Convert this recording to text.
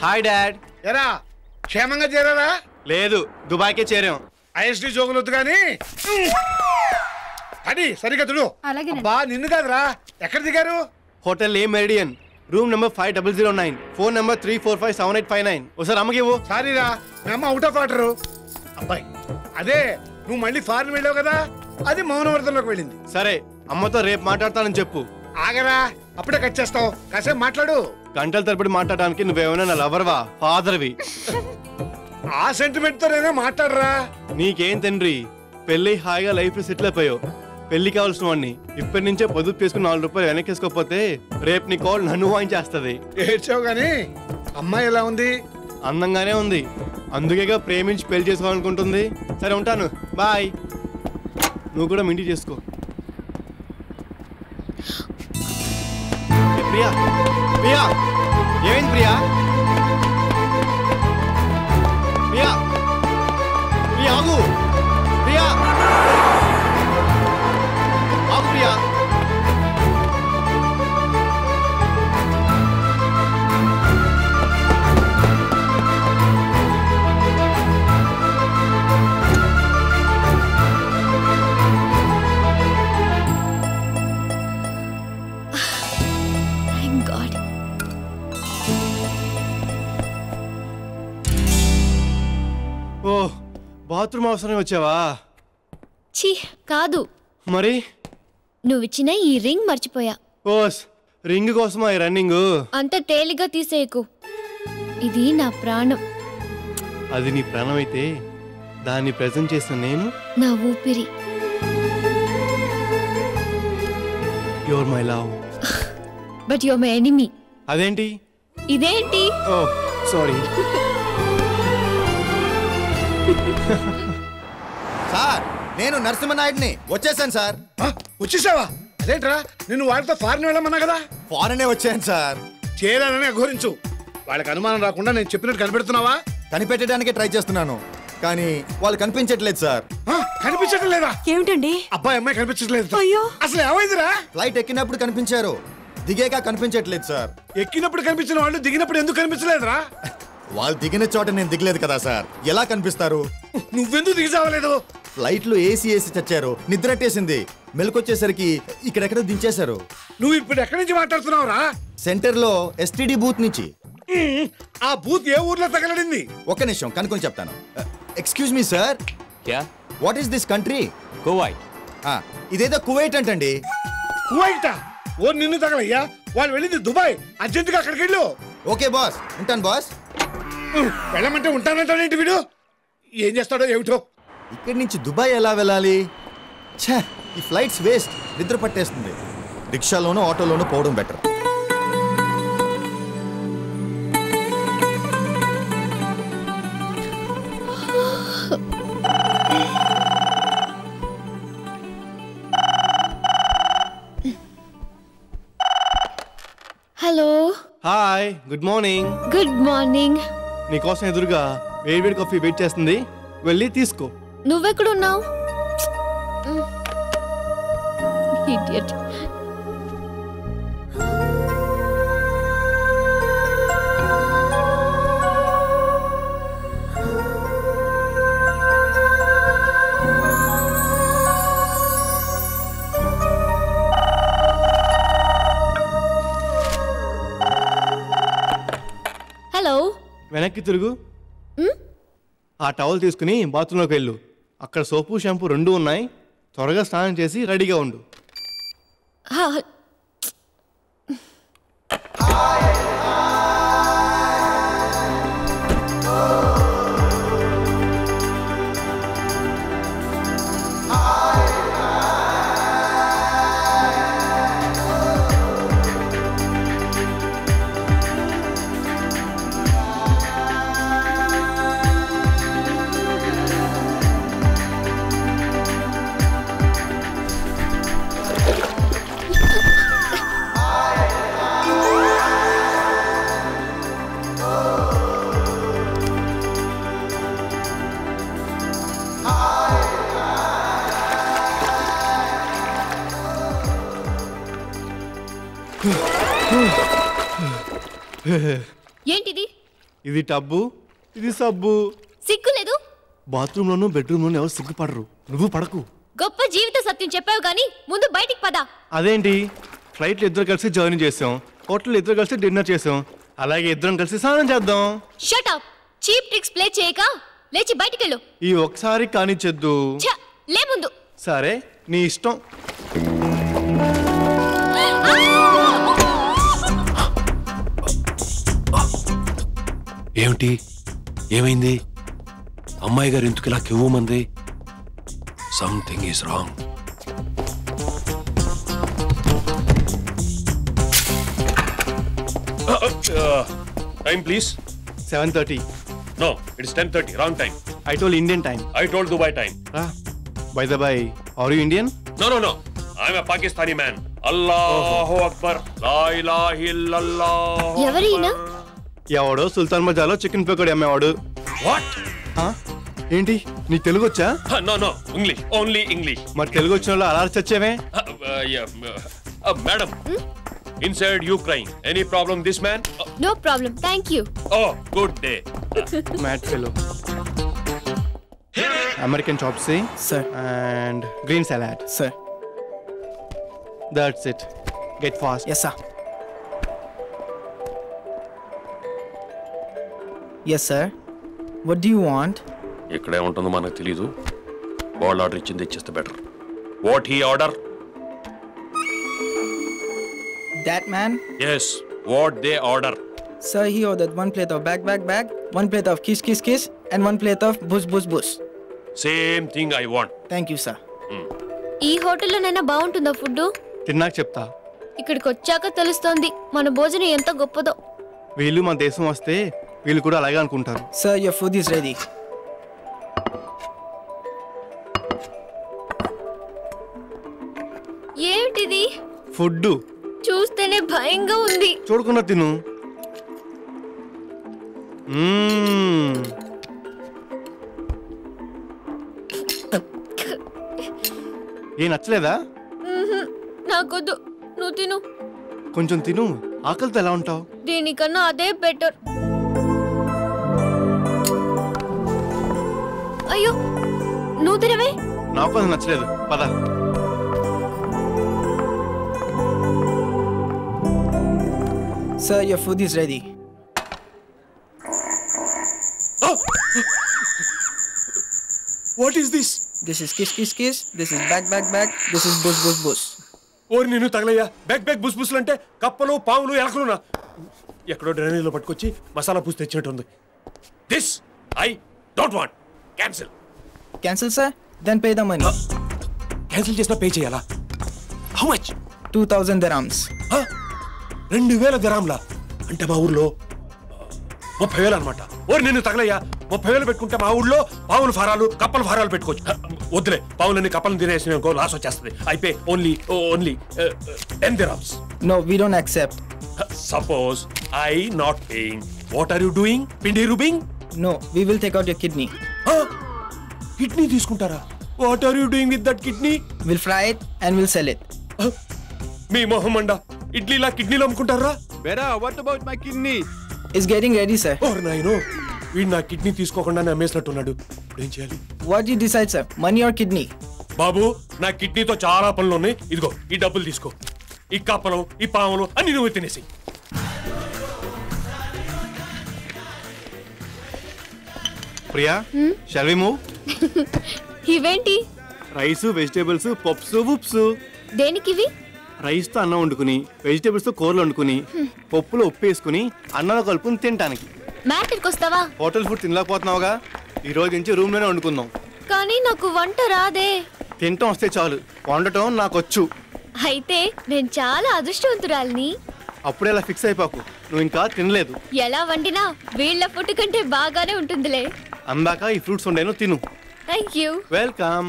Hi dad. ఎరా క్షేమంగా చేరారా? లేదు, దుబాయ్కే చేరాం. ఐఎస్డి జోగులొద్దు కానీ అది సరిగ్గా తుడు. అబ్బా నిన్ను కాదురా, ఎక్కడ దిగారు? Hotel Le Meridien, room number 5009, phone number 3457859. ఒకసారి అమ్మకి ఇవ్వు. సారీరా, మీ అమ్మ అవుట్ ఆఫ్ ఆర్డర్. అబ్బాయి అదే నువ్వు మళ్ళీ ఫారెన్ వెళ్ళావు కదా, అది మౌనవర్ధంలోకి వెళ్ళింది. సరే, అమ్మతో రేపు మాట్లాడతానని చెప్పు. ఆగరా, అప్పుడే కట్ చేస్తావు, కాసేపు మాట్లాడు. గంటల తరబడి మాట్లాడడానికి నువ్వేమైనా నా లవర్వా, ఫాదర్వి? ఆ సెంటిమెంట్ తో నేనే మాట్లాడరా. నీకేం తండ్రి, పెళ్లి హాయిగా లైఫ్ సెటిల్ అయిపోయావు. పెళ్లి కావాల్సిన వాడిని ఇప్పటి నుంచే పొదుపు చేసుకుని 4 రూపాయలు వెనకేసుకోకపోతే రేపు నీ కాల్ నన్ను వాయించేస్తుంది. ఏడ్చావు గాని అమ్మాయి ఎలా ఉంది? అందంగానే ఉంది, అందుకేగా ప్రేమించి పెళ్లి చేసుకోవాలనుకుంటుంది. సరే ఉంటాను, బాయ్. నువ్వు కూడా మింటి చేసుకో. ప్రియా, ప్రియా, ఏమైంది ప్రియా? ప్రియా, ప్రియా ఆగు, ప్రియా ఆగు, ప్రియా. ఓ, బాత్రూమ్ అవసరం వచ్చావా? ఛీ కాదు, మరి నువ్విచ్చిన ఈ రింగ్ మర్చిపోయా. ఓస్, రింగ్ కోసమా ఈ రన్నింగ్? అంత తేలిగ్గా తీసేయకు, ఇది నా ప్రాణం. అది నీ ప్రాణం అయితే దాన్ని ప్రెజెంట్ చేసిన నేను నా ఊపిరి. Your my love. But your my enemy. అదేంటి? ఇదేంటి? ఓ సారీ. సార్, నేను నరసింహనాయుడిని, వచ్చేసాను సార్. వచ్చేసావా? అదేంట్రా, నిన్ను వాళ్ళతో ఫారెన్ వెళ్ళమన్నా కదా. ఫారెనే వచ్చాను సార్. చేరానని అఘోరించు, వాళ్ళకి అనుమానం రాకుండా నేను చెప్పినట్టు కనిపెడుతున్నావా? కనిపెట్టడానికి ట్రై చేస్తున్నాను, కానీ వాళ్ళు కనిపించట్లేదు సార్. కనిపించడం లేదా? ఏమిటండి? అబ్బాయి అమ్మాయి కనిపించట్లేదు. అయ్యో, అసలు ఏమైందిరా? ఫ్లైట్ ఎక్కినప్పుడు కనిపించారు, దిగాక కనిపించట్లేదు సార్. ఎక్కినప్పుడు కనిపించిన వాళ్ళు దిగినప్పుడు ఎందుకు కనిపించలేదురా? వాళ్ళు దిగిన చోట నేను దిగలేదు కదా సార్, ఎలా కనిపిస్తారు? నువ్వెందుకు దిగిసావలేదు? ఫ్లైట్ లో ఏసీ చచ్చారు, నిద్రట్టేసింది. మెలకొచ్చేసరికి ఇక్కడెక్కడ దించేశారు. నువ్వు ఇప్పుడు ఎక్కడి నుంచి మాట్లాడుతున్నావురా? సెంటర్ లో ఎస్టీడీ బూత్ నుంచి. ఆ బూత్ ఏ ఊర్లో తగలడింది? ఒక్క నిమిషం కనుక్కొని చెప్తాను. Excuse me sir, what is this country? Kuwait. ఇదేదో కువైట్ అంటండి. కువైటా? ఓ నిన్ను తగలయ్యా, వాళ్ళు వెళ్ళింది దుబాయ్. అర్జెంటుగా అక్కడికి వెళ్ళు. ఓకే బాస్, ఉంటాను బాస్. వెళ్ళమంటే ఉంటానంటాడేంటి వీడు? ఏం చేస్తాడో ఏమిటో. ఇక్కడి నుంచి దుబాయ్ ఎలా వెళ్ళాలి? ఛే, ఈ ఫ్లైట్స్ వేస్ట్, నిద్ర పట్టేస్తుంది. రిక్షాలోనూ ఆటోలోనూ పోవడం better. Hello. Hi, good morning. Good morning. నీకోసం ఎదురుగా వేడి కాఫీ వెయిట్ చేస్తుంది, వెళ్ళి తీసుకో. నువ్వెక్కడున్నావు? ఇడియట్. హలో. వెనక్కి తిరుగు. ఆ టవల్ తీసుకుని బాత్రూంలోకి వెళ్ళు. అక్కడ సోపు షాంపూ 2 ఉన్నాయి. త్వరగా స్నానం చేసి రెడీగా ఉండు. ఏంటిది? ఇది టబ్బు, ఇది సబ్బు. సిగ్గు లేదు. బాత్రూంలోనూ బెడ్రూమ్లోనూ ఎవరు సిగ్గుపడరు. నువ్వు పడకు. గొప్ప జీవిత సత్యం చెప్పావు గానీ ముందు బయటికి పద. అదేంటి, ఫ్లైట్లో ఇద్దరు కలిసి జర్నీ చేసాం, హోటల్లో ఇద్దరు కలిసి డిన్నర్ చేసాం, అలాగే ఇద్దరం కలిసి స్నానం చేద్దాం. Shut up. Cheap tricks play చేయక లేచి బయటికెళ్ళు. ఈ ఒకసారి కానిచ్చేద్దు. ఛ, లే ముందు. సరే నీ ఇష్టం. ఏమిటి, ఏమైంది? అమ్మాయి గారు ఎందుకు ఇలా కెవ్వమంది? Something is wrong. Time please. 7:30. No, it's 10:30. Wrong time. I told Indian time. I told Dubai time. By the by, are you Indian? No. I'm a Pakistani man. Allahu Akbar. La ilaha illallah. ఎవరైనా? ఎవడో సుల్తాన్ మజాలో chicken pakodi అమ్మేవాడు. What? ఏంటి, నీకు తెలుగు వచ్చా? No. English. Only English. మరి తెలుగు వచ్చిన వాళ్ళు అలా చచ్చేవే? Madam. Inside Ukraine. Any problem this man? No problem, thank you. Oh, good day. Mad fellow. American chopsy. Sir. And green salad. Sir. That's it. Get fast. Yes, sir. Yes, sir. What do you want? ఇక్కడే ఉంటుందో మనకు తెలీదు. వాళ్ళు order ఇచ్చింది ఇచ్చేస్తే better. What he order? That man? Yes. What they order? Sir, he ordered 1 plate of bag, 1 plate of kiss, and 1 plate of bush. Same thing I want. Thank you, sir. ఈ హోటల్లోనైనా బాగుంటుందా food? తిన్నాక చెప్తా. ఇక్కడికి వచ్చాక తెలుస్తోంది మన భోజనం ఎంత గొప్పదో. వీళ్ళు మన దేశం వస్తే వీళ్ళు కూడా అలాగే అనుకుంటారు. Sir, your food is ready. ఏమిటిది? ఫుడ్ చూస్తేనే భయంగా ఉంది. చూడకుండా తిను. ఏ నచ్చలేదా? నాకొద్దు, నువ్వు తిను. కొంచెం తిను, ఆకలితో ఎలా ఉంటావు? దీనికన్నా అదే బెటర్. అయ్యో, నువ్వు తినవే. నాకు అది నచ్చలేదు, పద. Sir, your food is ready. What is this? This is kiss. This is bag. This is bush. ఓరి నిన్ను తగలయ్యా. బ్యాక్ బుస్బుస్లు అంటే కప్పలు, పాములు, ఎలకలునా? ఎక్కడో డ్రైనేజ్లో పట్టుకొచ్చి మసాలా పూసి తెచ్చినట్టుంది. This I don't want. Cancel. Cancel, sir? Then pay the money. Cancel చేసినా పే చేయాలా? How much? 2,000 dirhams. 2,000 దిరాంలా? అంటే మా ఊర్లో 30,000 అనమాట. ఓరి నిన్ను తగలయ్యా. 30,000 పెట్టుకుంటే మా ఊళ్ళో పావుల ఫారాలు, కప్పల ఫారాలు పెట్టుకోవచ్చు. వద్దులే, పావులన్నీ కప్పలను తినేసిన లాస్ వచ్చేస్తుంది. అయిపోయి only 10 dirhams. No, we don't accept. Suppose I not paying. What are you doing? పిండి రూబింగ్? No, we will take out your kidney. Kidney తీసుకుంటారా? What are you doing with that kidney? We'll fry it and we'll sell it. మీ మొహమండ ఇడ్లీలా కిడ్నీలు అమ్ముకుంటారా? Bearer, what about my kidney? It's getting ready, sir. ఓర్ నాయనో, వీడు నా కిడ్నీ తీసుకోకుండా అమ్మేసినట్టున్నాడు. ఇప్పుడు ఏం చేయాలి? What do you decide, sir? Money or kidney? బాబు, నా కిడ్నీతో చాలా పనులు ఉన్నాయి. ఇదిగో ఈ డబ్బులు తీసుకో. ఈ కప్పలు, ఈ పాములు అన్ని నువ్వు తినేసి. Priya, shall we move? ఇవేంటి? రైస్, వెజిటేబుల్స్, పప్స్, ఉప్స్. దేనికివి? రైస్తో అన్నం వండుకుని, వెజిటేబుల్స్తో కూరలు వండుకుని, పప్పులో ఉప్పు వేసుకుని అన్నంలో కలుపుని తినటానికి. మ్యాటర్కి వస్తావా? హోటల్ ఫుడ్ తినలేకపోతున్నావుగా, ఈ రోజు నుంచి రూమ్లోనే వండుకుందాం. కానీ నాకు వంట రాదే. తినటం వస్తే చాలు, వండటం నాకొచ్చు. అయితే నేను చాలా అదృష్టవంతురాలిని. అప్పుడే అలా ఫిక్స్ అయిపోకు, నువ్వు ఇంకా తినలేదు. ఎలా వండినా వీళ్ళ ఫుడ్ కంటే బాగానే ఉంటుందిలే. అందాక ఈ ఫ్రూట్స్ ఉండేను, తిను. Thank you. వెల్కమ్.